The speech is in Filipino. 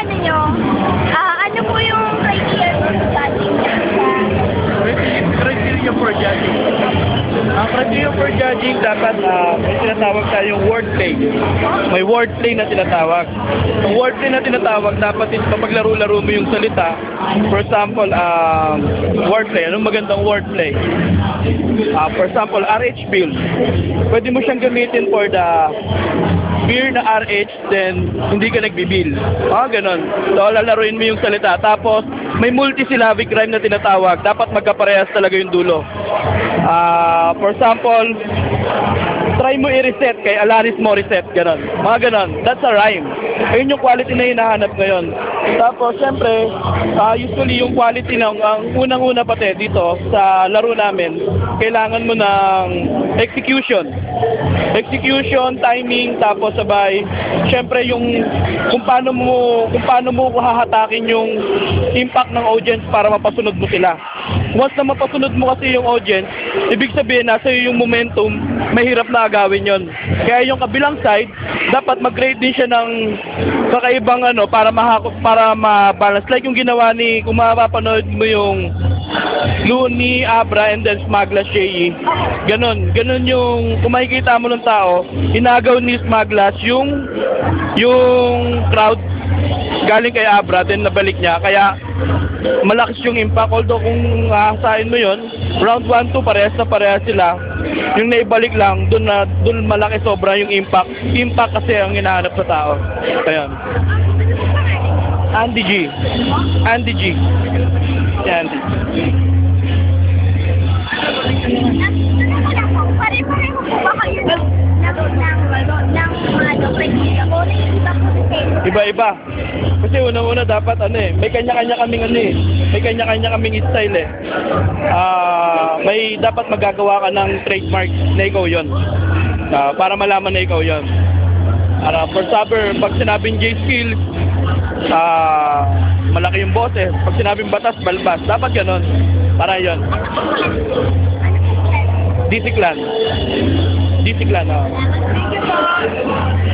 ano nyo, ano po yung criteria sa judging Criteria for judging. Ang criteria for judging, dapat may tinatawag tayong wordplay. May wordplay na tinatawag. Yung wordplay na tinatawag, dapat kapag laro-laro mo yung salita, for example, wordplay. Anong magandang wordplay? For example, RH bill. Pwede mo siyang gamitin for the beer na RH, then hindi ka nagbibil. Ganon. So, lalaruin mo yung salita. Tapos, may multisyllabic rhyme na tinatawag. Dapat magkaparehas talaga yung dulo. For example, try mo i-reset kay Alanis Morissette. Ganon. Mga ganon. That's a rhyme. Ayun yung quality na hinahanap ngayon. Tapos, syempre, usually yung quality ng ang unang-una pati dito sa laro namin, kailangan mo ng execution. Execution, timing, tapos sabay, syempre yung kung paano mo hahatakin yung impact ng audience para mapasunod mo sila. Once na mapasunod mo kasi yung audience, ibig sabihin nasa yung momentum, mahirap na agawin yon. Kaya yung kabilang side, dapat mag-create din siya ng kakaibang para ma-balance. Like yung ginawa ni, kung mapapanood mo yung Looney, Abra, and then Smaglas, Shea. Ganon yung, kung makikita mo ng tao, inagaw ni Smaglas yung crowd galing kay Abra, then nabalik niya. Kaya malakas yung impact. Although kung hahasain mo yon, round 1, 2, parehas na parehas sila. Yung naibalik lang, dun malaki sobra yung impact. Impact kasi ang hinahanap sa tao. Ayan. Andy G. Andy G. Yan. Pare-pareho po ba kayo ng criteria o iba po sa Iba-iba. Kasi una-una dapat may kanya-kanya kaming style eh. May dapat magagawa ka ng trademark na ikaw yon. Para malaman na ikaw yon. For example, pag sinabing J-Skills, malaki yung boses. Pag sinabing batas, balbas. Dapat ganon. Para yon. DC Clan. DC Clan, Thank you po.